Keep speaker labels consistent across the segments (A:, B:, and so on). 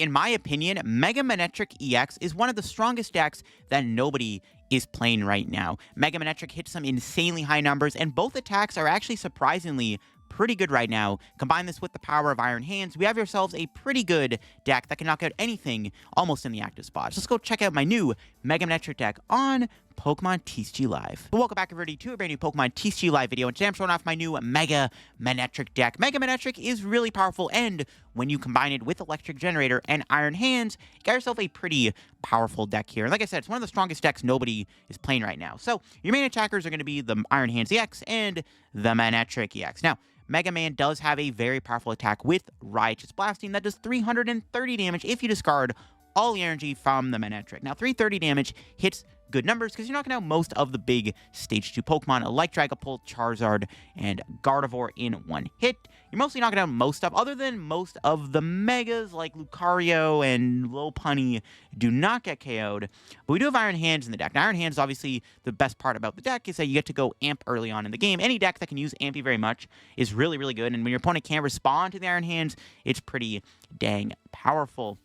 A: in my opinion, Mega Manectric EX is one of the strongest decks that nobody is playing right now. Mega Manectric hits some insanely high numbers, and both attacks are actually surprisingly pretty good right now. Combine this with the power of Iron Hands, we have ourselves a pretty good deck that can knock out anything almost in the active spots. Let's go check out my new Mega Manectric deck on Pokemon TCG Live. But welcome back, everybody, to a brand new Pokemon TCG Live video, and today I'm showing off my new Mega Manectric deck. Mega Manectric is really powerful, and when you combine it with Electric Generator and Iron Hands, you got yourself a pretty powerful deck here. And like I said, it's one of the strongest decks nobody is playing right now. So your main attackers are going to be the Iron Hands EX and the Manectric EX. Now, Mega Man does have a very powerful attack with Righteous Blasting that does 330 damage if you discard all the energy from the Manectric. Now, 330 damage hits good numbers because you're knocking out most of the big Stage 2 Pokemon like Dragapult, Charizard, and Gardevoir in one hit. You're mostly knocking out most of, other than most of the Megas like Lucario and Lopunny do not get KO'd. But we do have Iron Hands in the deck. Now, Iron Hands, obviously, the best part about the deck is that you get to go Amp early on in the game. Any deck that can use Ampy very much is really, really good. And when your opponent can't respond to the Iron Hands, it's pretty dang powerful.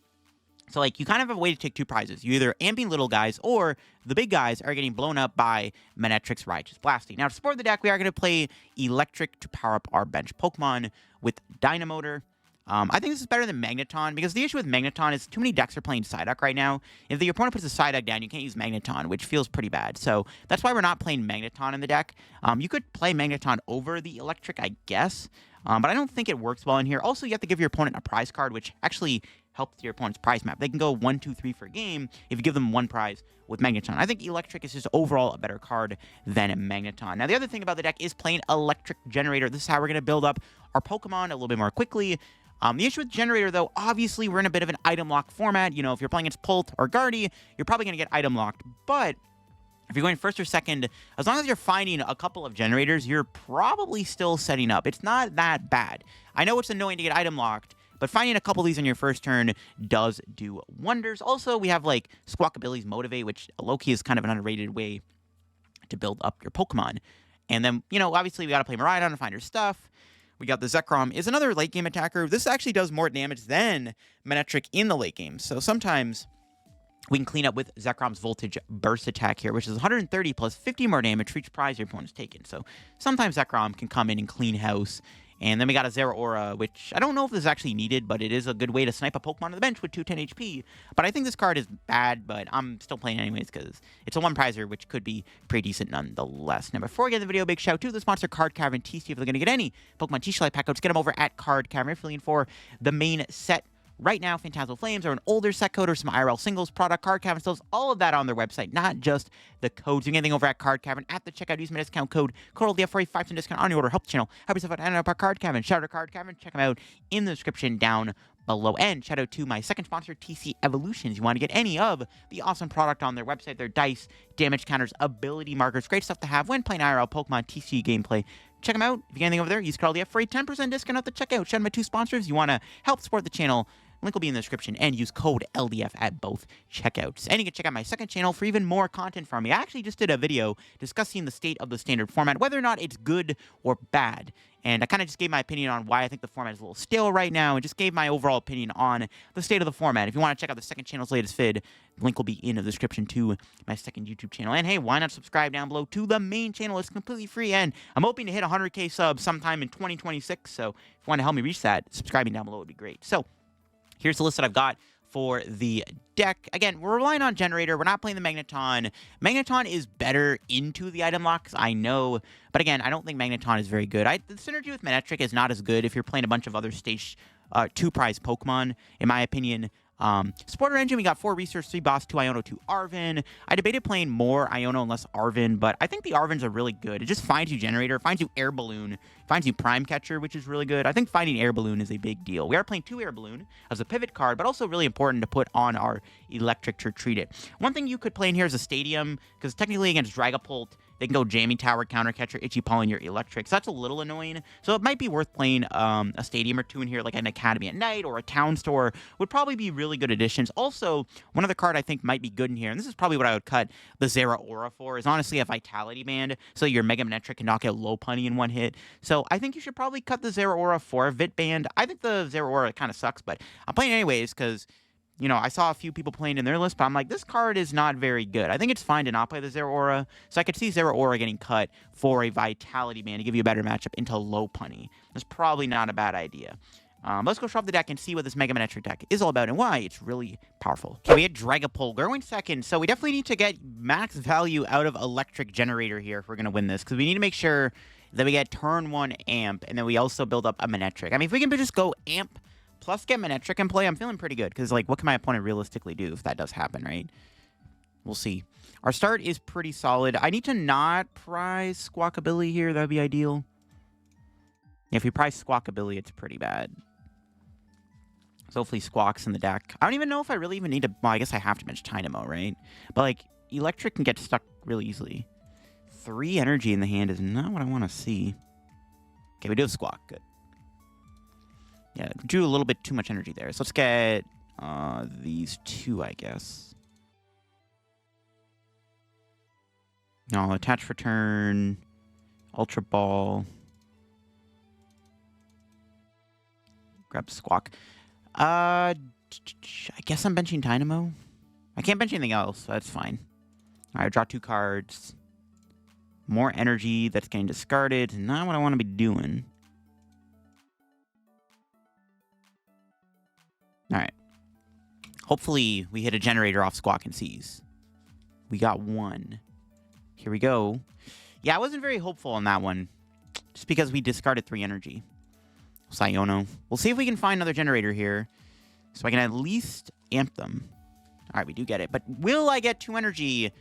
A: So, like, you kind of have a way to take two prizes. You either amping little guys, or the big guys are getting blown up by Manectric's Righteous Blasting. Now, to support the deck, we are going to play Electric to power up our bench Pokemon with Dynamotor. I think this is better than Magneton, because the issue with Magneton is too many decks are playing Psyduck right now. If your opponent puts a Psyduck down, you can't use Magneton, which feels pretty bad. So that's why we're not playing Magneton in the deck. You could play Magneton over the Electric, I guess, but I don't think it works well in here. Also, you have to give your opponent a prize card, which actually helps your opponent's prize map. They can go 1, 2, 3 for a game if you give them one prize with Magneton. I think Electric is just overall a better card than Magneton. Now, the other thing about the deck is playing Electric Generator. This is how we're going to build up our Pokemon a little bit more quickly. The issue with Generator, though, obviously we're in a bit of an item lock format. You know, if you're playing against Pult or Guardy, you're probably going to get item locked. But if you're going first or second, as long as you're finding a couple of generators, you're probably still setting up. It's not that bad. I know it's annoying to get item locked, but finding a couple of these on your first turn does do wonders. Also, we have, like, Squawkabilly's Motivate, which low-key is kind of an underrated way to build up your Pokemon. And then, you know, obviously we got to play Miraidon to find her stuff. We got the Zekrom is another late-game attacker. This actually does more damage than Manectric in the late game. So sometimes we can clean up with Zekrom's Voltage Burst attack here, which is 130 plus 50 more damage for each prize your opponent's taken. So sometimes Zekrom can come in and clean house. And then we got a Zeraora, which I don't know if this is actually needed, but it is a good way to snipe a Pokemon on the bench with 210 HP. But I think this card is bad, but I'm still playing anyways because it's a one-prizer, which could be pretty decent nonetheless. Now, before we get into the video, big shout out to the sponsor, Card Cavern TCG. If they're going to get any Pokemon TCG Live pack codes, get them over at Card Cavern. If you're looking for the main set right now, Phantasmal Flames, or an older set code, or some IRL singles product, Card Cavern sells all of that on their website, not just the codes. You can get anything over at Card Cavern at the checkout. Use my discount code LittleDarkFury for a 5% discount on your order. Help the channel. Help yourself out and help our Card Cavern. Shout out to Card Cavern. Check them out in the description down below. And shout out to my second sponsor, TC Evolutions. You want to get any of the awesome product on their website, their dice, damage counters, ability markers, great stuff to have when playing IRL Pokemon TCG gameplay. Check them out. If you get anything over there, use code LDF for a 10% discount at the checkout. Shout out to my two sponsors. You want to help support the channel, link will be in the description, and use code LDF at both checkouts. And you can check out my second channel for even more content from me. I actually just did a video discussing the state of the standard format, whether or not it's good or bad. And I kind of just gave my opinion on why I think the format is a little stale right now, and just gave my overall opinion on the state of the format. If you want to check out the second channel's latest vid, link will be in the description to my second YouTube channel. And hey, why not subscribe down below to the main channel? It's completely free, and I'm hoping to hit 100K subs sometime in 2026. So if you want to help me reach that, subscribing down below would be great. So here's the list that I've got for the deck. Again, we're relying on Generator. We're not playing the Magneton. Magneton is better into the item locks, I know. But again, I don't think Magneton is very good. The synergy with Manectric is not as good if you're playing a bunch of other Stage 2 prize Pokemon, in my opinion. Supporter engine, we got 4 Research, 3 Boss, 2 Iono, 2 Arven. I debated playing more Iono and less Arven, but I think the Arvens are really good. It just finds you Generator, finds you Air Balloon, finds you Prime Catcher, which is really good. I think finding Air Balloon is a big deal. We are playing 2 Air Balloon as a pivot card, but also really important to put on our Electric to treat it. One thing you could play in here is a Stadium, because technically against Dragapult, they can go Jammy Tower, Counter Catcher, Itchy Paw, and your Electric. So that's a little annoying. So it might be worth playing a Stadium or 2 in here, like an Academy at Night or a Town Store. Would probably be really good additions. Also, one other card I think might be good in here, and this is probably what I would cut the Zeraora for, is honestly a Vitality Band. So your Mega Manectric can knock out Lopunny in one hit. So I think you should probably cut the Zeraora for a Vit Band. I think the Zeraora kind of sucks, but I'm playing anyways because You know, I saw a few people playing in their list, but I'm like, this card is not very good. I think it's fine to not play the Zeraora. So I could see Zeraora getting cut for a Vitality Man to give you a better matchup into Lopunny. That's probably not a bad idea. Let's go show off the deck and see what this Mega Manectric deck is all about and why it's really powerful. Okay, we had Dragapult going second, so we definitely need to get max value out of Electric Generator here if we're going to win this, because we need to make sure that we get turn 1 Amp, and then we also build up a Manectric. I mean, if we can just go Amp plus get Manectric in play, I'm feeling pretty good, because, like, what can my opponent realistically do if that does happen, right? We'll see. Our start is pretty solid. I need to not prize Squawkabilly here. That would be ideal. Yeah, if we prize Squawkabilly, it's pretty bad. So hopefully Squawk's in the deck. I don't even know if I really even need to... Well, I guess I have to bench Tynamo, right? But, like, Electric can get stuck really easily. 3 energy in the hand is not what I want to see. Okay, we do have Squawk. Good. Yeah, drew a little bit too much energy there. So let's get these 2, I guess. No, attach for turn. Ultra Ball. Grab Squawk. I guess I'm benching Tynamo. I can't bench anything else, so that's fine. All right, draw 2 cards. More energy that's getting discarded. Not what I want to be doing. All right. Hopefully, we hit a generator off Squawk and Seize. We got 1. Here we go. Yeah, I wasn't very hopeful on that one. Just because we discarded 3 energy. Iono. We'll see if we can find another generator here. So I can at least amp them. All right, we do get it. But will I get 2 energy?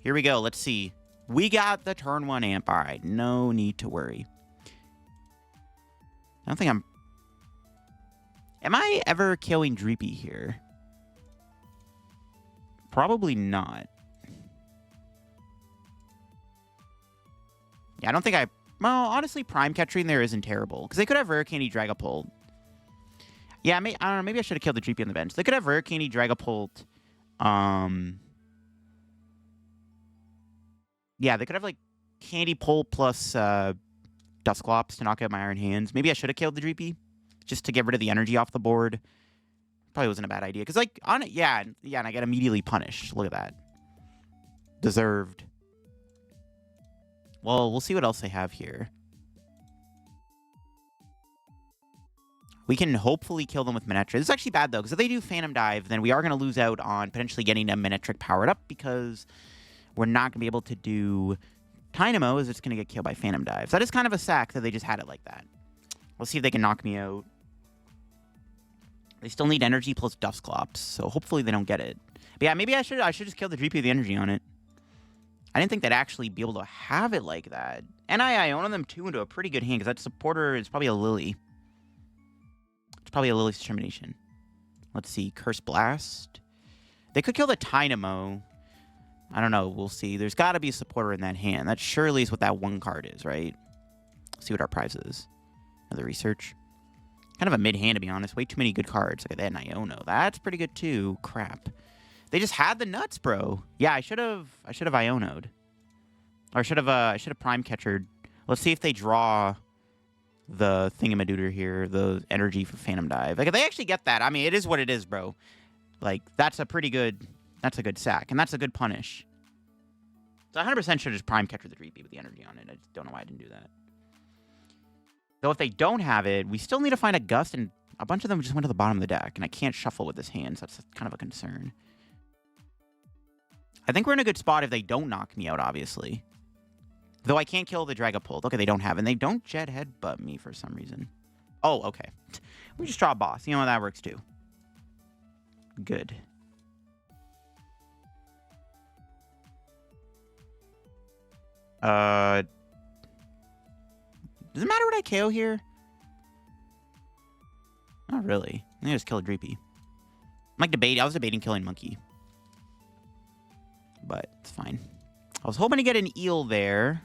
A: Here we go. Let's see. We got the turn 1 amp. All right, no need to worry. I don't think I'm... Am I ever killing Dreepy here? Probably not. Yeah, I don't think I... Well, honestly, Prime Catching there isn't terrible. Because they could have Rare Candy Dragapult. Yeah, I don't know. Maybe I should have killed the Dreepy on the bench. They could have Rare Candy Dragapult. Yeah, they could have, like, Candy Pull plus Dusclops to knock out my Iron Hands. Maybe I should have killed the Dreepy. Just to get rid of the energy off the board. Probably wasn't a bad idea. Because, like, on it, yeah, and I get immediately punished. Look at that. Deserved. Well, we'll see what else they have here. We can hopefully kill them with Manectric. This is actually bad, though, because if they do Phantom Dive, then we are going to lose out on potentially getting a Manectric powered up, because we're not going to be able to do Tynamo, as it's going to get killed by Phantom Dive. So that is kind of a sack that they just had it like that. Let's see if they can knock me out. They still need energy plus Dusclops, so hopefully they don't get it. But yeah, maybe I should just kill the Dreepy with the energy on it. I didn't think they'd actually be able to have it like that. And I own them, too, into a pretty good hand, because that supporter is probably a Lily. It's probably a Lily's Determination. Let's see. Curse Blast. They could kill the Tynamo. I don't know. We'll see. There's got to be a supporter in that hand. That surely is what that 1 card is, right? Let's see what our prize is. Another research. Kind of a mid-hand, to be honest. Way too many good cards. Look at that Iono. That's pretty good, too. Crap. They just had the nuts, bro. Yeah, I should have Iono'd. Or I should have Prime Catchered. Let's see if they draw the thingamadooter here, the energy for Phantom Dive. Like, if they actually get that, I mean, it is what it is, bro. Like, that's a good sack, and that's a good punish. So I 100% should have just Prime Catcher the Dreepy with the energy on it. I just don't know why I didn't do that. Though if they don't have it, we still need to find a Gust, and a bunch of them just went to the bottom of the deck, and I can't shuffle with this hand, so that's kind of a concern. I think we're in a good spot if they don't knock me out, obviously. Though I can't kill the Dragapult. Okay, they don't have it. And they don't Jet Headbutt me for some reason. Oh, okay. We just draw a boss. You know, that works too. Good. Does it matter what I KO here? Not really. I think I just kill a Dreepy. I'm like debating. I was debating killing Monkey. But it's fine. I was hoping to get an Eel there.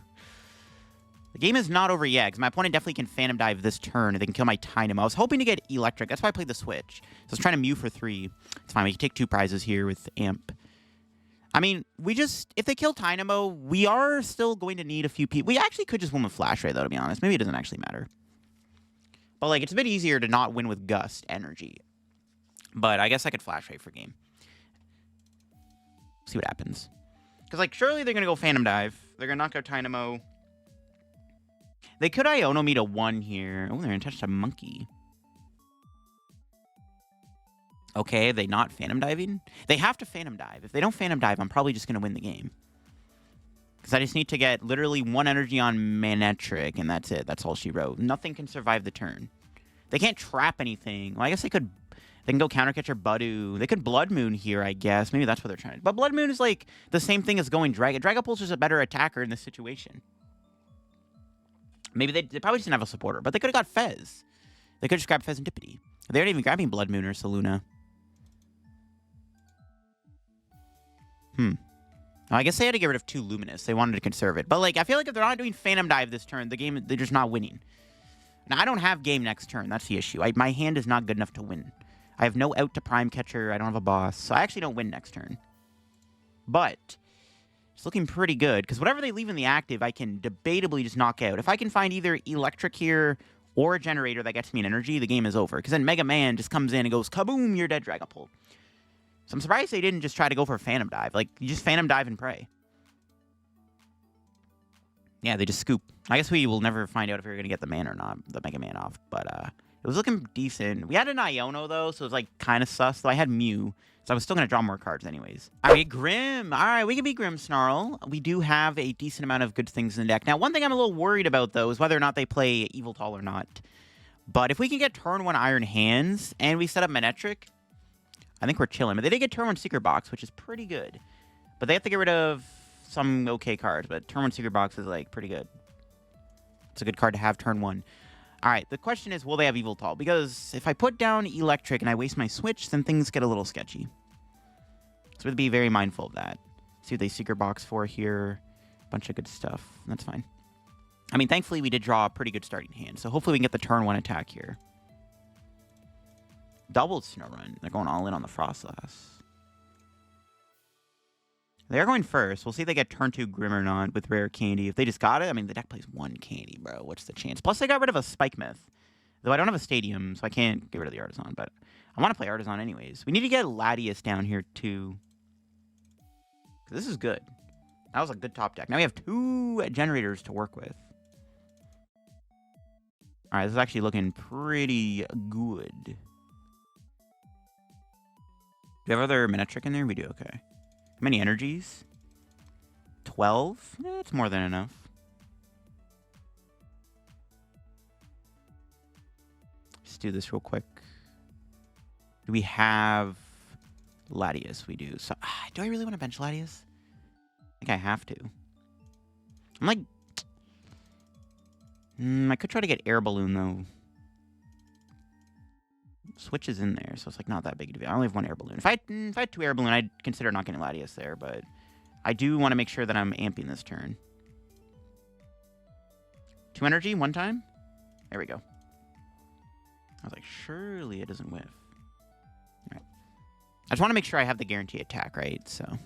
A: The game is not over yet, because my opponent definitely can Phantom Dive this turn, and they can kill my Tynamo. I was hoping to get Electric. That's why I played the Switch. So I was trying to Mew for 3. It's fine. We can take 2 prizes here with Amp. I mean, if they kill Tynamo, we are still going to need a few people. We actually could just win with Flash Ray, though, to be honest. Maybe it doesn't actually matter. But, like, it's a bit easier to not win with Gust energy. But I guess I could Flash Ray for game. See what happens. Because, like, surely they're going to go Phantom Dive. They're going to knock out Tynamo. They could Iono me to 1 here. Oh, they're going to touch a Monkey. Okay, they not Phantom Diving? They have to Phantom Dive. If they don't Phantom Dive, I'm probably just going to win the game. Because I just need to get literally 1 energy on Manectric, and that's it. That's all she wrote. Nothing can survive the turn. They can't trap anything. Well, I guess they could... They can go Counter Catcher Budu. They could Blood Moon here, I guess. Maybe that's what they're trying to do. But Blood Moon is like the same thing as going Dragapult's just a better attacker in this situation. Maybe they probably just didn't have a supporter. But they could have got Fez. They could just grab Fezandipiti. They aren't even grabbing Blood Moon or Saluna. Well, I guess they had to get rid of 2 Luminous. They wanted to conserve it. But like, I feel like if they're not doing Phantom Dive this turn, the game, they're just not winning. Now, I don't have game next turn. That's the issue. My hand is not good enough to win. I have no out to Prime Catcher. I don't have a boss. So I actually don't win next turn. But it's looking pretty good. Because whatever they leave in the active, I can debatably just knock out. If I can find either Electric here or a generator that gets me an energy, the game is over. Because then Mega Man just comes in and goes, kaboom, you're dead, Dragapult. So I'm surprised they didn't just try to go for a Phantom Dive. Like, you just Phantom Dive and pray. Yeah, they just scoop. I guess we will never find out if we're going to get the man or not, the Mega Man off. But it was looking decent. We had an Iono, though, so it was, like, kind of sus. Though I had Mew, so I was still going to draw more cards anyways. All right, Grim. All right, we can be Grimmsnarl. We do have a decent amount of good things in the deck. Now, one thing I'm a little worried about, though, is whether or not they play Yveltal or not. But if we can get turn 1 Iron Hands and we set up Manectric, I think we're chilling. But they did get turn 1 Secret Box, which is pretty good. But they have to get rid of some okay cards. But turn 1 Secret Box is, like, pretty good. It's a good card to have turn 1. All right, the question is, will they have Yveltal? Because if I put down Electric and I waste my Switch, then things get a little sketchy. So we'd be very mindful of that. See what they Secret Box for here. Bunch of good stuff. That's fine. I mean, thankfully, we did draw a pretty good starting hand. So hopefully we can get the turn 1 attack here. Doubled Snow Run. They're going all in on the Frostlass. They're going first. We'll see if they get turn 2 Grim or not with Rare Candy. If they just got it, I mean, the deck plays 1 Candy, bro. What's the chance? Plus, they got rid of a Spike Myth. Though I don't have a Stadium, so I can't get rid of the Artisan. But I want to play Artisan anyways. We need to get Latias down here, too. This is good. That was a good top deck. Now we have 2 generators to work with. All right, this is actually looking pretty good. Do we have other Manectric in there? We do, okay. How many energies? 12? Eh, it's more than enough. Let's do this real quick. Do we have Latias? We do. So, do I really want to bench Latias? I think I have to. I'm like... I could try to get Air Balloon, though. Switch is in there, so it's like not that big a deal. I only have 1 Air Balloon. If I had 2 Air Balloon, I'd consider not getting Latias there, but I do want to make sure that I'm amping this turn. 2 energy, 1 time? There we go. I was like, surely it doesn't whiff. All right. I just want to make sure I have the guarantee attack, right? So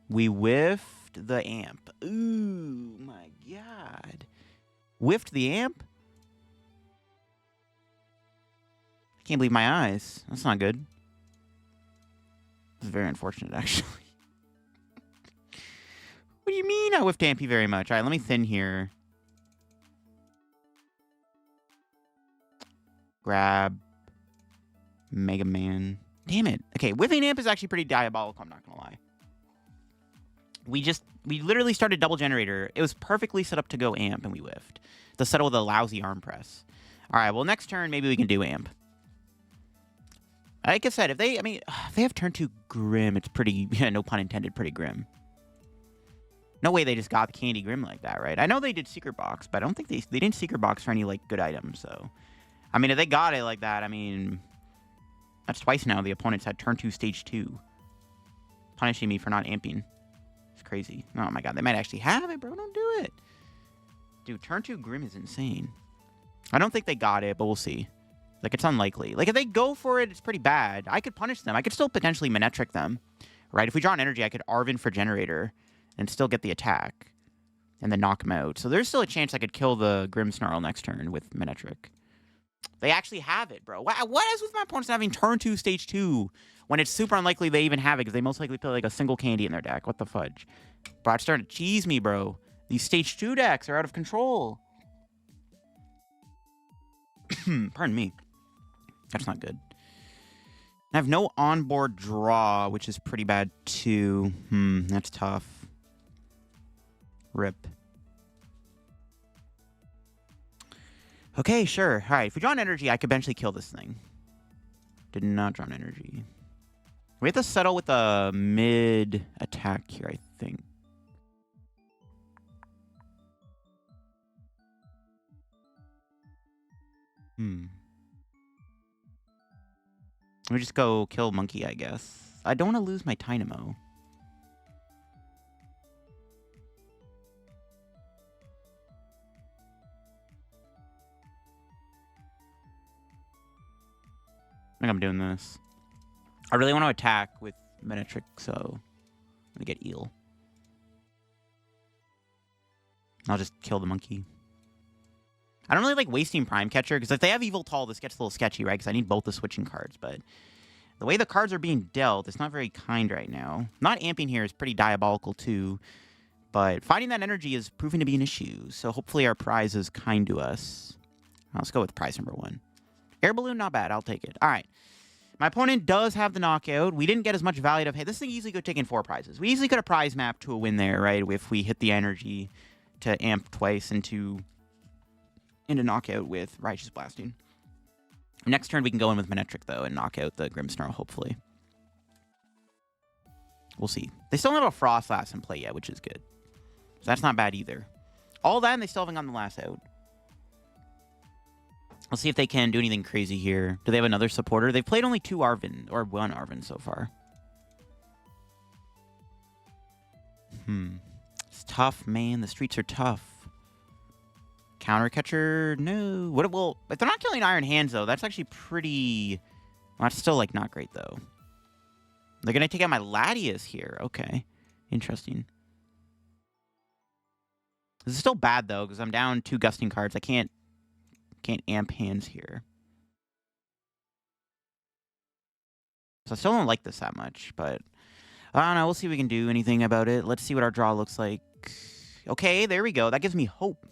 A: we whiffed the amp. Ooh, my God. Whiffed the amp? I can't believe my eyes. That's not good. It's very unfortunate, actually. What do you mean I whiffed Ampy very much? All right, let me thin here. Grab Mega Man. Damn it. Okay, whiffing Amp is actually pretty diabolical, I'm not going to lie. We literally started double generator. It was perfectly set up to go Amp, and we whiffed. To settle with a lousy arm press. All right, well, next turn, maybe we can do Amp. Like I said, if they have turn 2 Grim, it's pretty, no pun intended, pretty grim. No way they just got the Candy Grim like that, right? I know they did Secret Box, but I don't think they didn't Secret Box for any, like, good items, so. I mean, if they got it like that, I mean, that's twice now the opponents had turn 2 stage 2. Punishing me for not amping. It's crazy. Oh my God, they might actually have it, bro. Don't do it. Dude, turn 2 Grim is insane. I don't think they got it, but we'll see. Like, it's unlikely. Like, if they go for it, it's pretty bad. I could punish them. I could still potentially Manectric them, right? If we draw an energy, I could Arven for Generator and still get the attack and then knock him out. So there's still a chance I could kill the Grimmsnarl next turn with Manectric. They actually have it, bro. What is with my opponents having turn 2, stage 2, when it's super unlikely they even have it, because they most likely play like a single candy in their deck? What the fudge? Bro, it's starting to cheese me, bro. These stage 2 decks are out of control. Pardon me. That's not good. I have no onboard draw, which is pretty bad, too. That's tough. Rip. Okay, sure. All right, if we draw an energy, I could eventually kill this thing. Did not draw an energy. We have to settle with a mid attack here, I think. Let me just go kill monkey, I guess. I don't want to lose my Tynamo. I think I'm doing this. I really want to attack with Manectric, so I'm gonna get Eel. I'll just kill the monkey. I don't really like wasting Prime Catcher, because if they have Yveltal, this gets a little sketchy, right? Because I need both the switching cards, but the way the cards are being dealt, it's not very kind right now. Not amping here is pretty diabolical, too, but finding that energy is proving to be an issue, so hopefully our prize is kind to us. Let's go with prize number 1. Air Balloon, not bad. I'll take it. All right. My opponent does have the knockout. We didn't get as much value of... Hey, this thing easily could have taken 4 prizes. We easily could have prize mapped to a win there, right? If we hit the energy to amp twice into knockout with Righteous Blasting. Next turn, we can go in with Manectric, though, and knock out the Grimmsnarl, hopefully. We'll see. They still don't have a Frostlass in play yet, which is good. So that's not bad either. All that, and they still haven't gotten the last out. Let's see if they can do anything crazy here. Do they have another supporter? They've played only 2 Arven, or 1 Arven so far. It's tough, man. The streets are tough. Counter Catcher? No. Well, if they're not killing Iron Hands, though, that's actually pretty... Well, that's still, like, not great, though. They're going to take out my Latias here. Okay. Interesting. This is still bad, though, because I'm down 2 Gusting cards. I can't amp hands here. So I still don't like this that much, but... I don't know. We'll see if we can do anything about it. Let's see what our draw looks like. Okay, there we go. That gives me hope.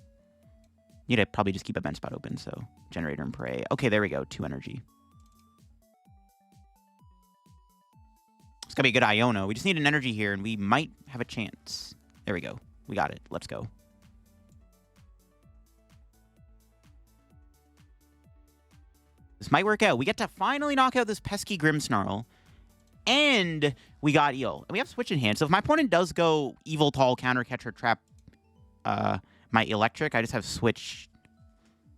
A: Need to probably just keep a bench spot open, so Generator and Prey. Okay, there we go. 2 energy. It's gonna be a good Iono. We just need an energy here, and we might have a chance. There we go. We got it. Let's go. This might work out. We get to finally knock out this pesky Grimmsnarl, and we got Eel. And we have Switch in hand, so if my opponent does go Yveltal, Counter Catcher, Trap, my Electric, I just have Switch.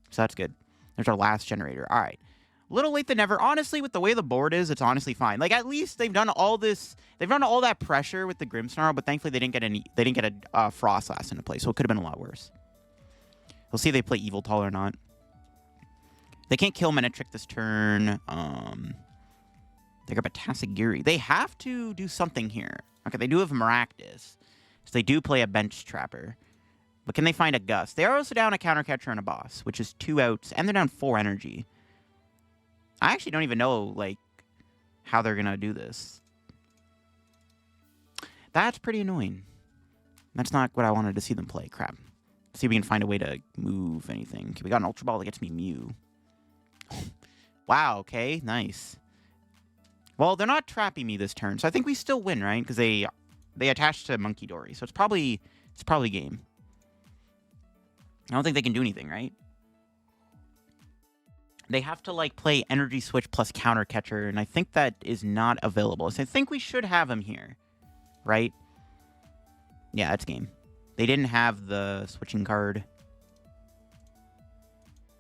A: So that's good. There's our last generator. All right. Little late than never. Honestly, with the way the board is, it's honestly fine. Like, at least they've done all this. They've done all that pressure with the Grimmsnarl, but thankfully they didn't get a Frostlass into play, so it could have been a lot worse. We'll see if they play Yveltal or not. They can't kill Manectric this turn. They grab a Tasigiri. They have to do something here. Okay, they do have Maractus. So they do play a Bench Trapper. But can they find a Gust? They are also down a Counter Catcher and a Boss, which is 2 outs, and they're down 4 energy. I actually don't even know, like, how they're going to do this. That's pretty annoying. That's not what I wanted to see them play. Crap. Let's see if we can find a way to move anything. Okay, we got an Ultra Ball that gets me Mew. Wow, okay, nice. Well, they're not trapping me this turn, so I think we still win, right? Because they attach to Monkey Dory, so it's probably game. I don't think they can do anything, right? They have to, like, play Energy Switch plus Counter Catcher, and I think that is not available. So I think we should have them here, right? Yeah, it's game. They didn't have the switching card.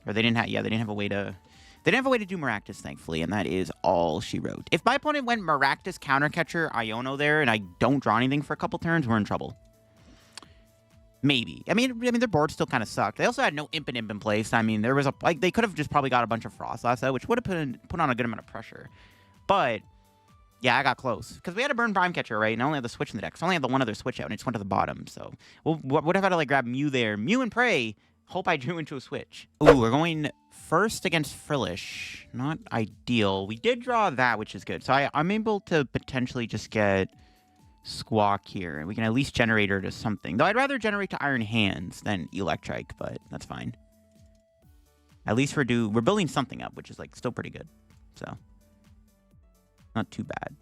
A: Or they didn't have a way to... They didn't have a way to do Maractus, thankfully, and that is all she wrote. If my opponent went Maractus, Counter Catcher, Iono there, and I don't draw anything for a couple turns, we're in trouble. Maybe. I mean, their board still kind of sucked. They also had no Imp and Imp in place. I mean, there was a... Like, they could have just probably got a bunch of Frostlass out, which would have put on a good amount of pressure. But, yeah, I got close. Because we had to burn Prime Catcher, right? And I only had the Switch in the deck. So I only had the one other Switch out, and it just went to the bottom. So, well, would have had to, like, grab Mew there. Mew and Prey. Hope I drew into a switch. Ooh, we're going first against Frillish. Not ideal. We did draw that, which is good. So I'm able to potentially just get Squawk here. And we can at least generate her to something. Though I'd rather generate to Iron Hands than Electrike, but that's fine. At least we're building something up, which is like still pretty good. So not too bad.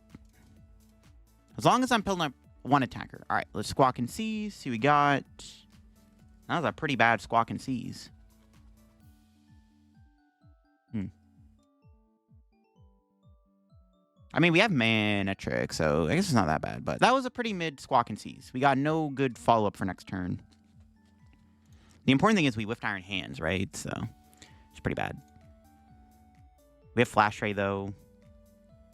A: As long as I'm building up one attacker. All right, let's Squawk and Seize. See what we got. That was a pretty bad Squawk and Seize. I mean, we have Manectric, so I guess it's not that bad. But that was a pretty mid Squawk and Seize. We got no good follow-up for next turn. The important thing is we whiffed Iron Hands, right? So it's pretty bad. We have Flash Ray, though.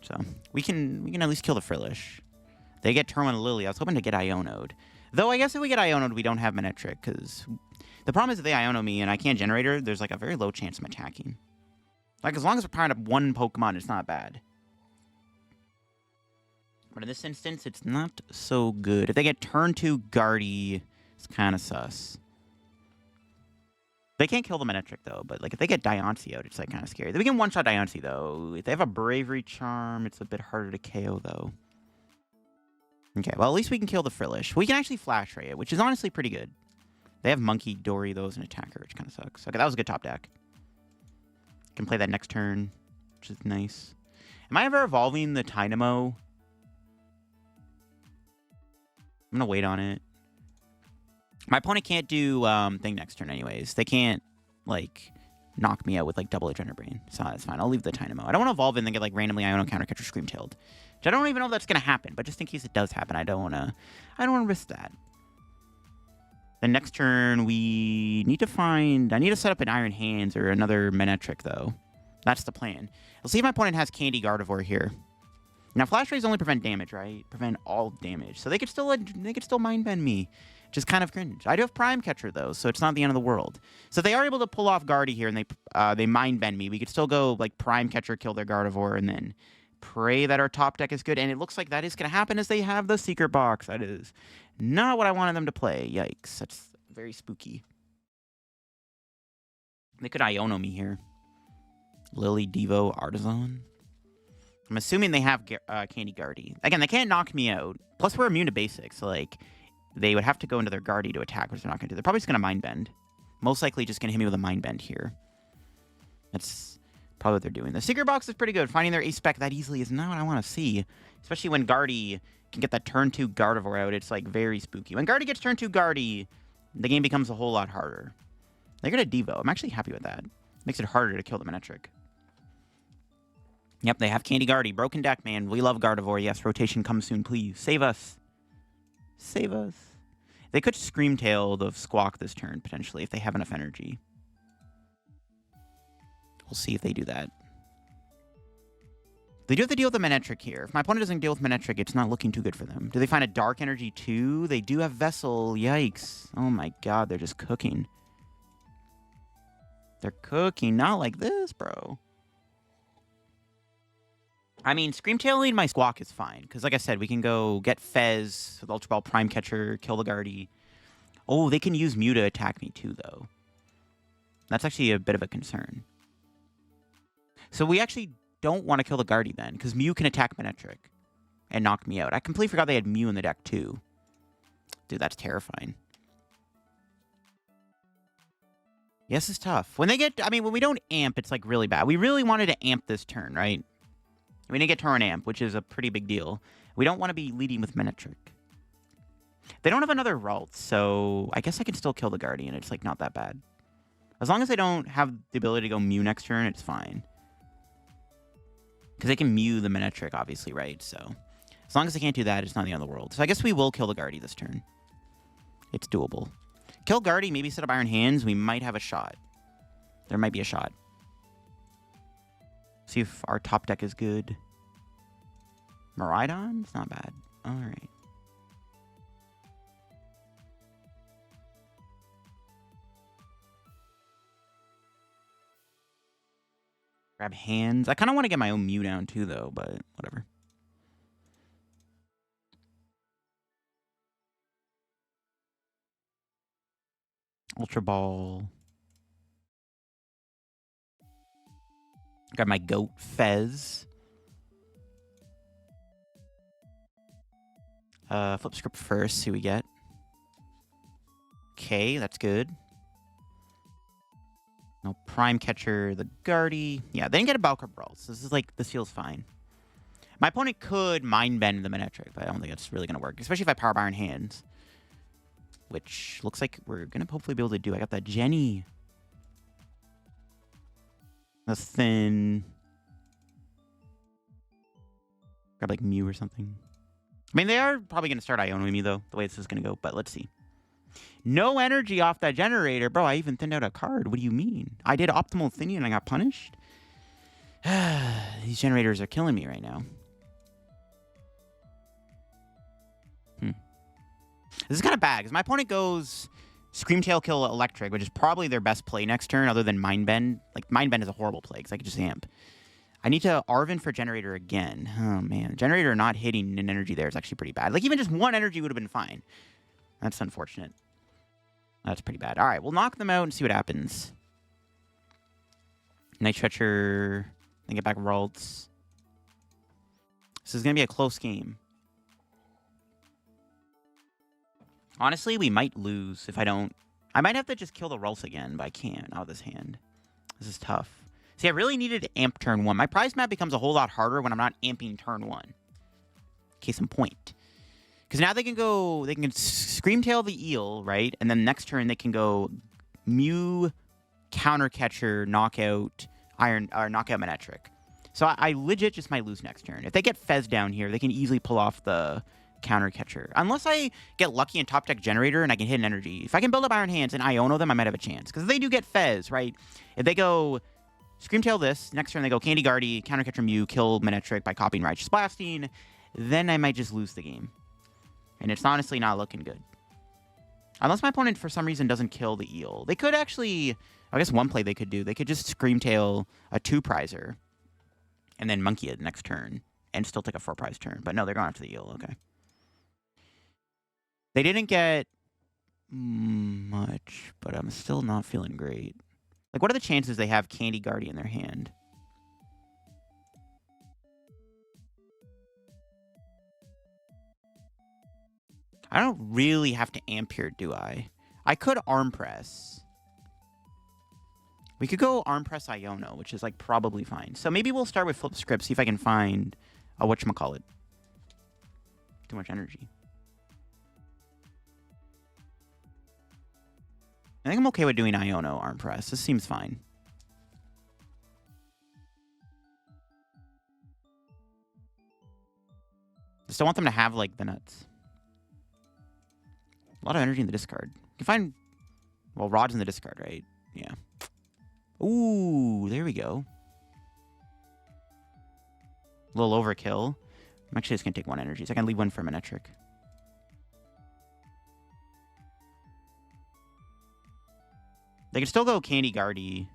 A: So we can at least kill the Frillish. They get turn 1 Lily. I was hoping to get Iono'd. Though I guess if we get Iono'd, we don't have Manectric, because the problem is if they Iono me and I can't generate her, there's like a very low chance I'm attacking. Like, as long as we're powering up one Pokemon, it's not bad. But in this instance, it's not so good. If they get turn 2 Guardy, it's kind of sus. They can't kill the Manectric, though, but like if they get Diancie out, it's like kind of scary. We can one-shot Diancie, though. If they have a Bravery Charm, it's a bit harder to KO, though. Okay, well, at least we can kill the Frillish. We can actually Flash Ray it, which is honestly pretty good. They have Monkey Dory, though, as an attacker, which kind of sucks. Okay, that was a good top deck. Can play that next turn, which is nice. Am I ever evolving the Tynamo? I'm going to wait on it. My opponent can't do thing next turn anyways. They can't, like, knock me out with, like, double Adrenaline Brain. So that's fine. I'll leave the Tynamo. I don't want to evolve and then get, like, randomly Iono Counter Catcher Scream-tailed. Which I don't even know if that's going to happen, but just in case it does happen, I don't want to risk that. The next turn, we need to find... I need to set up an Iron Hands or another Manectric, though. That's the plan. Let's see if my opponent has Candy Gardevoir here. Now, Flash Rays only prevent damage, right? Prevent all damage. So they could still Mind Bend me, which is kind of cringe. I do have Prime Catcher, though, so it's not the end of the world. So if they are able to pull off Guardy here and they Mind Bend me, we could still go, like, Prime Catcher, kill their Gardevoir, and then pray that our top deck is good. And it looks like that is going to happen as they have the Secret Box. That is not what I wanted them to play. Yikes. That's very spooky. They could Iono me here. Lily, Devo, Artisan. I'm assuming they have Candy Guardy. Again, they can't knock me out. Plus, we're immune to basics. So, like, they would have to go into their Guardy to attack, which they're not going to do. They're probably just going to Mind Bend. Most likely just going to hit me with a Mind Bend here. That's probably what they're doing. The Secret Box is pretty good. Finding their ace-spec that easily is not what I want to see. Especially when Guardy can get that turn 2 Gardevoir out. It's, like, very spooky. When Guardy gets turn 2 Guardy, the game becomes a whole lot harder. They're going to Devo. I'm actually happy with that. Makes it harder to kill the Manectric. Yep, they have Candy Guardy. Broken deck, man. We love Gardevoir. Yes, rotation comes soon, please. Save us. Save us. They could Scream-tail the Squawk this turn, potentially, if they have enough energy. We'll see if they do that. They do have to deal with the Manectric here. If my opponent doesn't deal with Manectric, it's not looking too good for them. Do they find a Dark Energy too? They do have Vessel. Yikes. Oh my god, they're just cooking. They're cooking. Not like this, bro. I mean, Scream-tailing my Squawk is fine. Because, like I said, we can go get Fez with Ultra Ball Prime Catcher, kill the Guardy. Oh, they can use Mew to attack me, too, though. That's actually a bit of a concern. So we actually don't want to kill the Guardy, then. Because Mew can attack Manectric and knock me out. I completely forgot they had Mew in the deck, too. Dude, that's terrifying. Yes, it's tough. When they get... I mean, when we don't amp, it's, like, really bad. We really wanted to amp this turn, right? We didn't get turn amp, which is a pretty big deal. We don't want to be leading with Manectric. They don't have another Ralt, so I guess I can still kill the Guardian. It's, like, not that bad. As long as they don't have the ability to go Mew next turn, it's fine. Because they can Mew the Manectric, obviously, right? So, as long as they can't do that, it's not the end of the world. So I guess we will kill the Guardy this turn. It's doable. Kill Guardy, maybe set up Iron Hands. We might have a shot. There might be a shot. See if our top deck is good. Miraidon? It's not bad. Alright. Grab Hands. I kind of want to get my own Mew down too, though, but whatever. Ultra Ball. Got my goat, Fez. Flip script first, see what we get. Okay, that's good. No Prime Catcher, the Guardy. Yeah, they didn't get a Balk Brawl, so this is like, this feels fine. My opponent could Mind Bend the Manectric, but I don't think it's really going to work, especially if I Power Bar in hands. Which looks like we're going to hopefully be able to do. I got that Jenny. Nothing. Grab like Mew or something. I mean, they are probably going to start Iono me, though, the way this is going to go, but let's see. No energy off that generator. Bro, I even thinned out a card. What do you mean? I did Optimal Thinning and I got punished? These generators are killing me right now. This is kind of bad, because my opponent goes Screamtail kill Electric, which is probably their best play next turn, other than Mind Bend. Like, Mind Bend is a horrible play, because I could just amp. I need to Arven for Generator again. Oh, man. Generator not hitting an energy there is actually pretty bad. Like, even just one energy would have been fine. That's unfortunate. That's pretty bad. All right, we'll knock them out and see what happens. Night Stretcher. Then get back Ralts. This is going to be a close game. Honestly, we might lose if I don't... I might have to just kill the Ralts again, but I can't out of this hand. This is tough. See, I really needed to amp turn 1. My prize map becomes a whole lot harder when I'm not amping turn 1. Case in point. Because now they can go... They can Screamtail the Eel, right? And then next turn they can go Mew, Counter Catcher, Knockout, Knockout Manectric. So I legit just might lose next turn. If they get Fez down here, they can easily pull off the... Counter Catcher. Unless I get lucky and top deck Generator and I can hit an energy. If I can build up Iron Hands and Iono them, I might have a chance. Because if they do get Fez, right? If they go Screamtail this, next turn they go Candy Guardy, Counter Catcher Mew, kill Manectric by copying Righteous Blasting, then I might just lose the game. And it's honestly not looking good. Unless my opponent for some reason doesn't kill the Eel. They could actually, I guess one play they could do, they could just Screamtail a 2-prizer and then Monkey it next turn and still take a 4-prize turn. But no, they're going after the Eel. Okay. They didn't get much, but I'm still not feeling great. Like, what are the chances they have Candy Guardy in their hand? I don't really have to amp here, do I? I could Arm Press. We could go Arm Press Iono, which is, like, probably fine. So maybe we'll start with Flip Script, see if I can find a whatchamacallit. Too much energy. I think I'm okay with doing Iono Arm Press. This seems fine. Just don't want them to have, like, the nuts. A lot of energy in the discard. You can find... Well, Rod's in the discard, right? Yeah. Ooh, there we go. A little overkill. I'm actually just going to take 1 energy, so I can leave 1 for Manectric. They can still go Candy Guardy.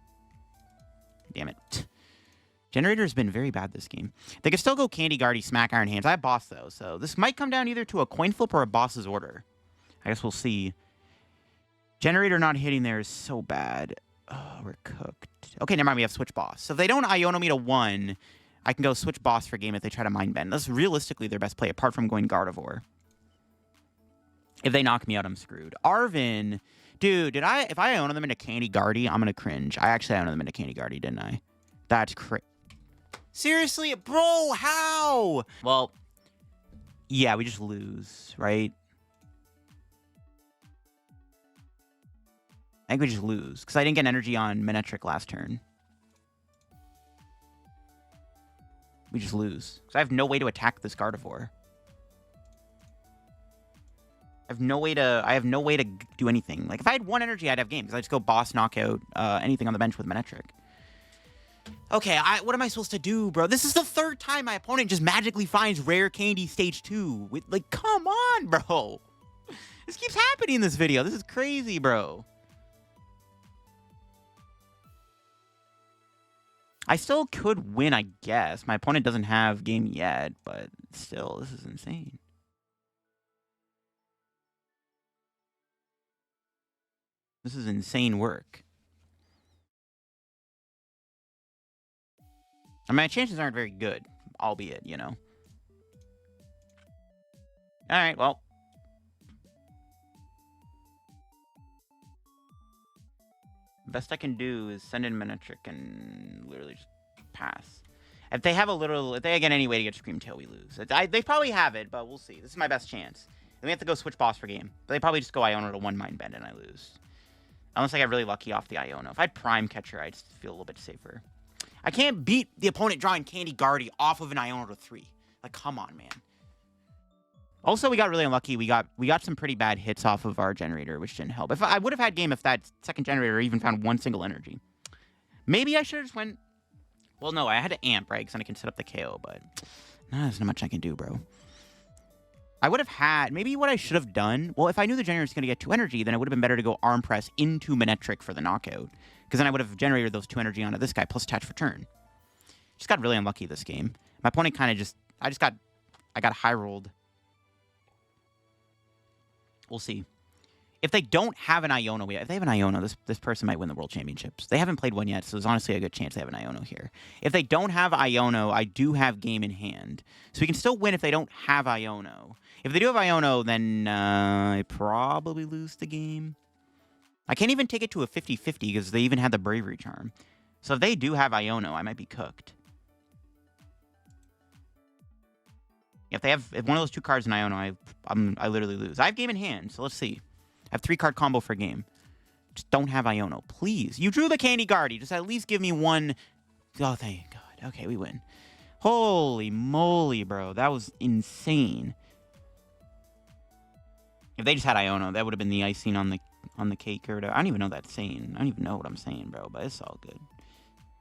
A: Damn it. Generator's been very bad this game. They can still go Candy Guardy, Smack Iron Hands. I have Boss, though, so this might come down either to a coin flip or a Boss's order. I guess we'll see. Generator not hitting there is so bad. Oh, we're cooked. Okay, never mind. We have Switch Boss. So if they don't Iono me to 1, I can go Switch Boss for game if they try to Mind Bend. That's realistically their best play, apart from going Gardevoir. If they knock me out, I'm screwed. Arven... Dude, if I Iono them into Candy Guardy, I'm gonna cringe. I actually Iono them into Candy Guardy, didn't I? That's crazy. Seriously? Bro, how? Well, yeah, we just lose, right? I think we just lose, because I didn't get energy on Manectric last turn. We just lose. Because I have no way to attack this Gardevoir. I have no way to do anything. Like, if I had 1 energy, I'd have game, because I just go Boss, Knockout, anything on the bench with Manectric. Okay, what am I supposed to do, bro? This is the 3rd time my opponent just magically finds Rare Candy Stage 2. Like, come on, bro. This keeps happening in this video. This is crazy, bro. I still could win, I guess. My opponent doesn't have game yet, but still, this is insane. This is insane work. I mean, my chances aren't very good, albeit, you know. Alright, well. Best I can do is send in Manectric and literally just pass. If they have if they get any way to get Scream Tail, we lose. They probably have it, but we'll see. This is my best chance. Then we have to go switch boss for game. But they probably just go Iono to 1 Mind Bend and I lose. Unless I get really lucky off the Iono. If I had Prime Catcher, I'd feel a little bit safer. I can't beat the opponent drawing Candy Guardy off of an Iono to 3. Like, come on, man. Also, we got really unlucky. We got some pretty bad hits off of our generator, which didn't help. If I would have had game if that second generator even found 1 single energy. Maybe I should have just went... Well, no, I had to amp, right? Because then I can set up the KO, but there's not much I can do, bro. I would have had... Maybe what I should have done... Well, if I knew the generator was going to get 2 energy, then it would have been better to go Arm Press into Manectric for the knockout. Because then I would have generated those 2 energy onto this guy, plus attach for turn. Just got really unlucky this game. My opponent kind of just... I got high-rolled. We'll see. If they don't have an Iono, if they have an Iono, this person might win the World Championships. They haven't played one yet, so there's honestly a good chance they have an Iono here. If they don't have Iono, I do have game in hand. So we can still win if they don't have Iono. If they do have Iono, then I probably lose the game. I can't even take it to a 50-50 because they even had the Bravery Charm. So if they do have Iono, I might be cooked. If one of those 2 cards in Iono, I literally lose. I have game in hand, so let's see. I have 3-card combo for game. Just don't have Iono, please. You drew the Candy Guardy. Just at least give me 1. Oh, thank God. Okay, we win. Holy moly, bro. That was insane. If they just had Iono, that would have been the icing on the cake or whatever. I don't even know that's saying. I don't even know what I'm saying, bro, but it's all good.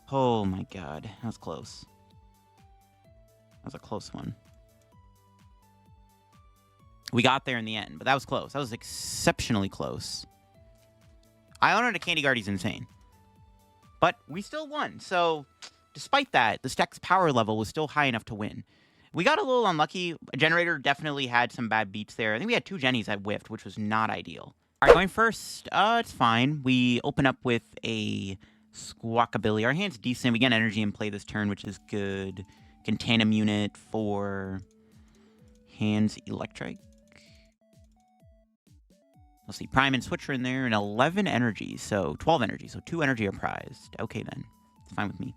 A: Oh, my God. That was close. That was a close one. We got there in the end, but that was close. That was exceptionally close. Iono to Candy Guardy's insane. But we still won. So, despite that, the deck's power level was still high enough to win. We got a little unlucky. Generator definitely had some bad beats there. I think we had 2 Jennies that whiffed, which was not ideal. All right, going first. It's fine. We open up with a Squawkabilly. Our hand's decent. We get energy in play this turn, which is good. Can Tandem Unit for hands Electrike. Let's see, Prime and Switcher in there, and 11 energy, so 12 energy, so 2 energy are prized. Okay, then. It's fine with me.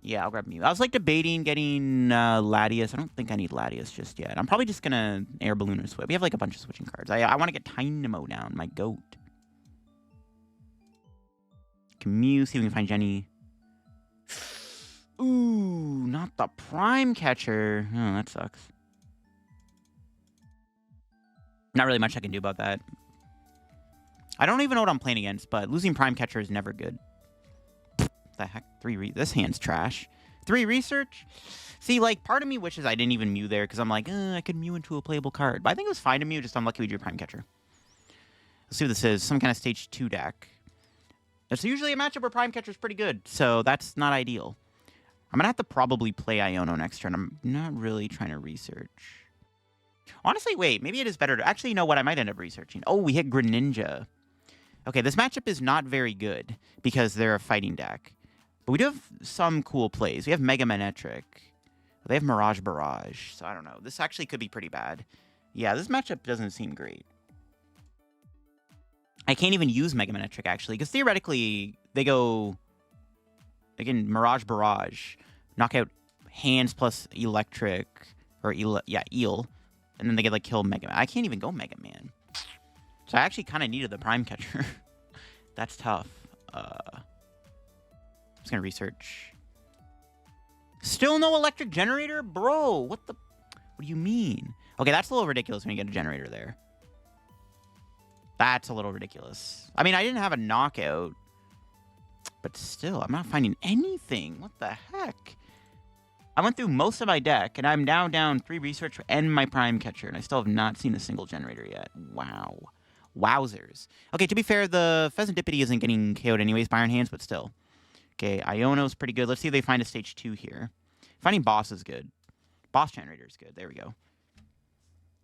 A: Yeah, I'll grab Mew. I was, like, debating getting Latias. I don't think I need Latias just yet. I'm probably just gonna Air Balloon or Switch. We have, like, a bunch of switching cards. I want to get Tynamo down, my goat. Can Mew, see if we can find Jenny. Ooh, not the Prime Catcher. Oh, that sucks. Not really much I can do about that. I don't even know what I'm playing against, but losing Prime Catcher is never good. The heck? This hand's trash. 3 research? See, like, part of me wishes I didn't even Mew there, because I'm like, I could Mew into a playable card. But I think it was fine to Mew, just unlucky we drew Prime Catcher. Let's see what this is. Some kind of stage 2 deck. It's usually a matchup where Prime Catcher is pretty good, so that's not ideal. I'm going to have to probably play Iono next turn. I'm not really trying to research. Honestly, wait. Maybe it is better to... Actually, you know what? I might end up researching. Oh, we hit Greninja. Okay, this matchup is not very good because they're a fighting deck. But we do have some cool plays. We have Mega Manectric. They have Mirage Barrage. So I don't know. This actually could be pretty bad. Yeah, this matchup doesn't seem great. I can't even use Mega Manectric, actually, because theoretically, they go... Again, Mirage Barrage. Knock out hands plus Electric. Or, Eel. And then they get, like, kill Mega Man. I can't even go Mega Man. So I actually kind of needed the Prime Catcher. That's tough. I'm just going to research. Still no Electric Generator? Bro, what do you mean? Okay, that's a little ridiculous when you get a generator there. That's a little ridiculous. I mean, I didn't have a knockout. But still, I'm not finding anything. What the heck? I went through most of my deck, and I'm now down 3 research and my Prime Catcher, and I still have not seen a single generator yet. Wow. Wowzers. Okay, to be fair, the Fezandipiti isn't getting KO'd anyways by Iron Hands, but still. Okay, Iono's pretty good. Let's see if they find a stage 2 here. Finding Boss is good. Boss Generator is good. There we go.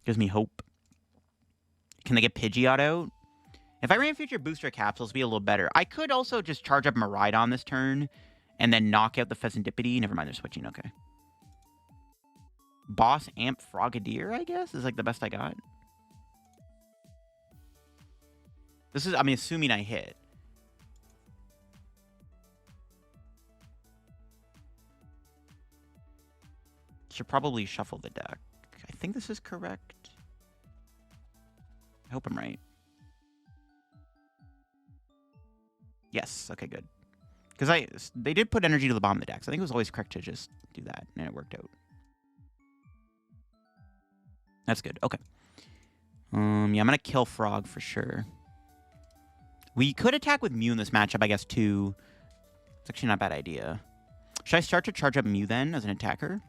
A: Gives me hope. Can they get Pidgeot out? If I ran Future Booster Capsules, it'd be a little better. I could also just charge up Miraidon this turn and then knock out the Fezandipiti. Never mind, they're switching. Okay. Boss Amp Frogadier, I guess, is like the best I got. This is, I mean, assuming I hit. Should probably shuffle the deck. I think this is correct. I hope I'm right. Yes, okay, good. Because they did put energy to the bottom of the deck, so I think it was always correct to just do that, and it worked out. That's good, okay. Yeah, I'm going to kill Frog for sure. We could attack with Mew in this matchup, I guess, too. It's actually not a bad idea. Should I start to charge up Mew then as an attacker?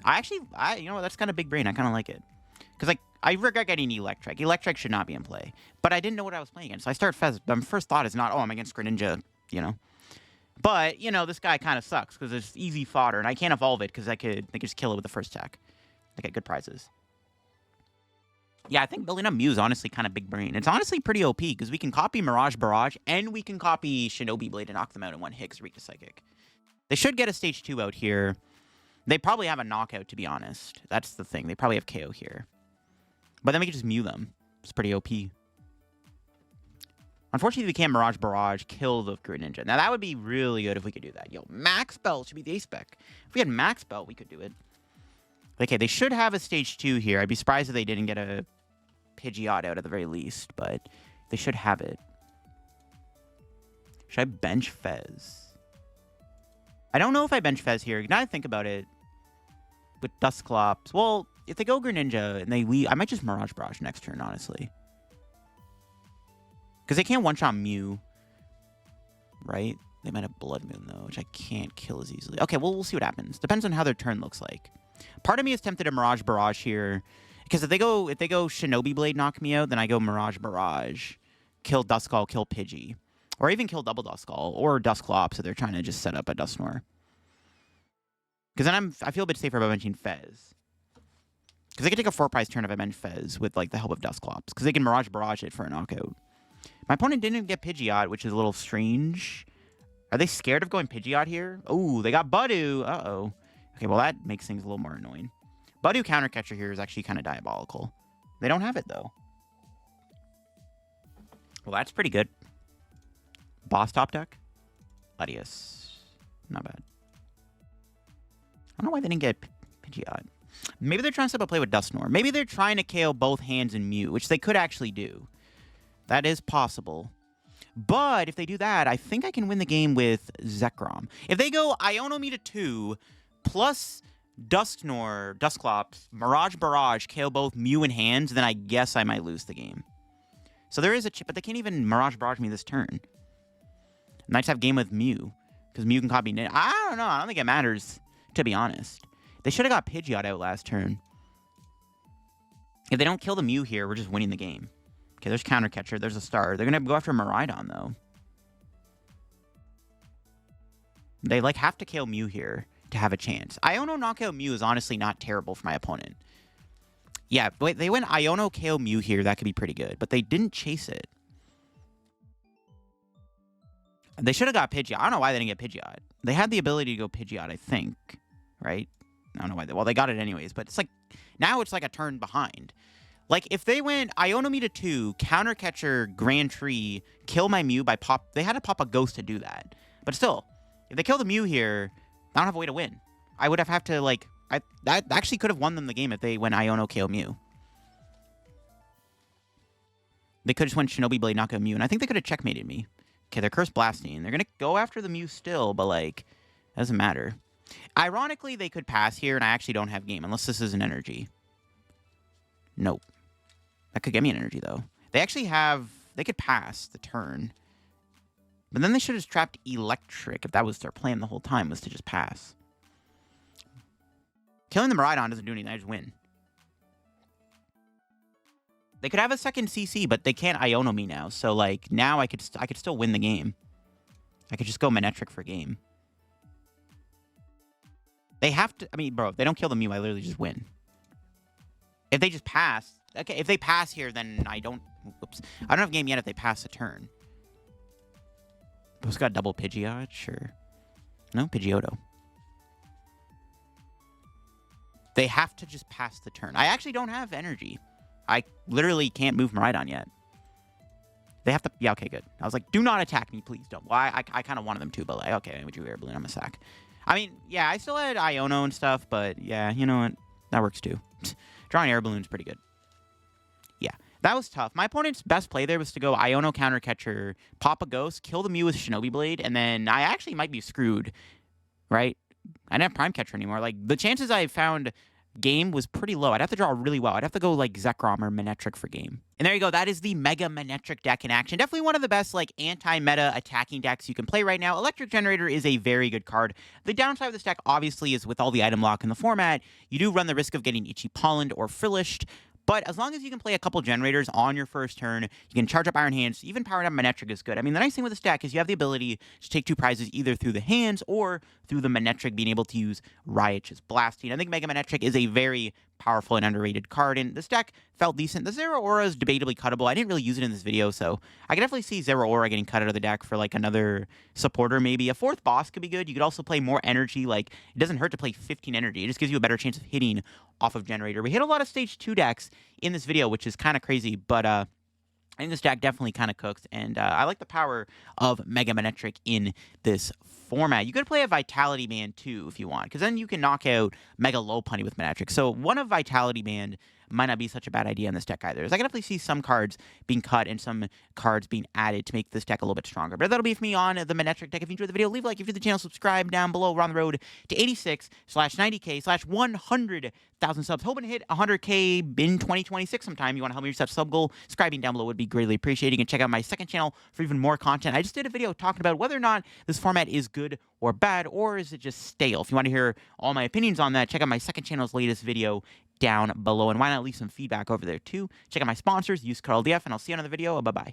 A: You know what, that's kind of big brain. I kind of like it. Because, like, I regret getting Electrike. Electrike should not be in play. But I didn't know what I was playing against. So I start Fez. My first thought is not, oh, I'm against Greninja, you know. But, you know, this guy kind of sucks because it's easy fodder. And I can't evolve it because they could just kill it with the first attack. They get good prizes. Yeah, I think building up Mew is honestly kind of big brain. It's honestly pretty OP because we can copy Mirage Barrage and we can copy Shinobi Blade and knock them out in one hit because Rika Psychic. They should get a stage 2 out here. They probably have a knockout, to be honest. That's the thing. They probably have KO here. But then we can just Mew them. It's pretty OP. Unfortunately, we can't Mirage Barrage, kill the Greninja. Now, that would be really good if we could do that. Yo, Max Belt should be the A-Spec. If we had Max Belt, we could do it. Okay, they should have a stage 2 here. I'd be surprised if they didn't get a Pidgeot out at the very least, but they should have it. Should I bench Fez? I don't know if I bench Fez here. Now I think about it. With Dusclops. Well, if they go Greninja and they leave, I might just Mirage Barrage next turn, honestly. Because they can't one-shot Mew. Right? They might have Blood Moon, though, which I can't kill as easily. Okay, well, we'll see what happens. Depends on how their turn looks like. Part of me is tempted to Mirage Barrage here. Because if they go Shinobi Blade knock me out, then I go Mirage Barrage. Kill Duskull, kill Pidgey. Or even kill Double Duskull. Or Dusclops if they're trying to just set up a Dusknoir. Because then I feel a bit safer about benching Fez. Because they could take a 4-prize turn if I bench Fez with like the help of Dusclops. Because they can Mirage Barrage it for a knockout. My opponent didn't even get Pidgeot, which is a little strange. Are they scared of going Pidgeot here? Oh, they got Budu. Uh-oh. Okay, well that makes things a little more annoying. Budu counter catcher here is actually kind of diabolical. They don't have it though. Well, that's pretty good. Boss top deck. Latias. Not bad. I don't know why they didn't get Pidgeot. Maybe they're trying to set up a play with Dusknoir. Maybe they're trying to KO both hands and Mew, which they could actually do. That is possible. But if they do that, I think I can win the game with Zekrom. If they go Iono Me to 2, plus Dusknoir, Dusclops, Mirage Barrage, KO both Mew and hands, then I guess I might lose the game. So there is a chip, but they can't even Mirage Barrage me this turn. And I just have game with Mew, because Mew can copy... I don't know. I don't think it matters, to be honest. They should have got Pidgeot out last turn. If they don't kill the Mew here, we're just winning the game. Okay, there's Counter Catcher. There's a star. They're going to go after Miraidon, though. They, like, have to kill Mew here to have a chance. Iono knockout Mew is honestly not terrible for my opponent. Yeah, but they went Iono KO Mew here. That could be pretty good. But they didn't chase it. They should have got Pidgeot. I don't know why they didn't get Pidgeot. They had the ability to go Pidgeot, I think. Right? I don't know why. Well, they got it anyways. But it's like, now it's like a turn behind. Like, if they went Iono Me to 2, Counter Catcher, Grand Tree, kill my Mew by pop... They had to pop a Ghost to do that. But still, if they kill the Mew here, I don't have a way to win. I would have to, like... That actually could have won them the game if they went Iono KO Mew. They could have just went Shinobi Blade, knockout Mew, and I think they could have checkmated me. Okay, they're Curse Blasting. They're going to go after the Mew still, but, like, it doesn't matter. Ironically, they could pass here, and I actually don't have game, unless this is an energy. Nope. That could get me an energy, though. They actually have... They could pass the turn. But then they should have trapped Electric, if that was their plan the whole time, was to just pass. Killing the Miraidon doesn't do anything, I just win. They could have a second CC, but they can't Iono me now. So, like, now I could still win the game. I could just go Manectric for game. They have to... I mean, bro, if they don't kill the Mew, I literally just win. If they just pass, Okay, if they pass here, then I don't... Oops. I don't have game yet if they pass the turn. Who's got double Pidgeot? Sure. No, Pidgeotto. They have to just pass the turn. I actually don't have energy. I literally can't move Miraidon yet. They have to... Yeah, okay, good. I was like, do not attack me, please don't. Well, I kind of wanted them to, but like, okay, would you Air Balloon? I'm a sack. I mean, yeah, I still had Iono and stuff, but yeah, you know what? That works too. Drawing Air Balloon's pretty good. Yeah, that was tough. My opponent's best play there was to go Iono Counter Catcher, pop a Ghost, kill the Mew with Shinobi Blade, and then I actually might be screwed, right? I don't have Prime Catcher anymore. Like, the chances I found game was pretty low. I'd have to draw really well. I'd have to go, like, Zekrom or Manectric for game. And there you go. That is the Mega Manectric deck in action. Definitely one of the best, like, anti-meta attacking decks you can play right now. Electric Generator is a very good card. The downside of this deck, obviously, is with all the item lock in the format, you do run the risk of getting Ichi Pollened or Frillished. But as long as you can play a couple generators on your first turn, you can charge up Iron Hands, even powering up Manectric is good. I mean, the nice thing with this deck is you have the ability to take 2 prizes either through the hands or through the Manectric being able to use Riot's Blasting. I think Mega Manectric is a very powerful and underrated card, and this deck felt decent. The Zeraora is debatably cuttable. I didn't really use it in this video, so I could definitely see Zeraora getting cut out of the deck for like another supporter maybe. A 4th boss could be good. You could also play more energy. Like, it doesn't hurt to play 15 energy. It just gives you a better chance of hitting off of Generator. We hit a lot of stage 2 decks in this video, which is kind of crazy, but I think this deck definitely kind of cooks, and I like the power of Mega Manectric in this format. You could play a Vitality Band too if you want, because then you can knock out Mega Lopunny with Manectric. So one of Vitality Band might not be such a bad idea in this deck either. So I can definitely see some cards being cut and some cards being added to make this deck a little bit stronger. But that'll be for me on the Manectric deck. If you enjoyed the video, leave a like. If you're the channel, subscribe down below. We're on the road to 86/90K/100,000 subs. Hoping to hit 100K in 2026 sometime. You want to help me reach that sub goal? Subscribing down below would be greatly appreciated. And check out my second channel for even more content. I just did a video talking about whether or not this format is good or bad, or is it just stale? If you want to hear all my opinions on that, check out my second channel's latest video down below. And why not leave some feedback over there too? Check out my sponsors, use code LDF, and I'll see you on another video. Bye-bye.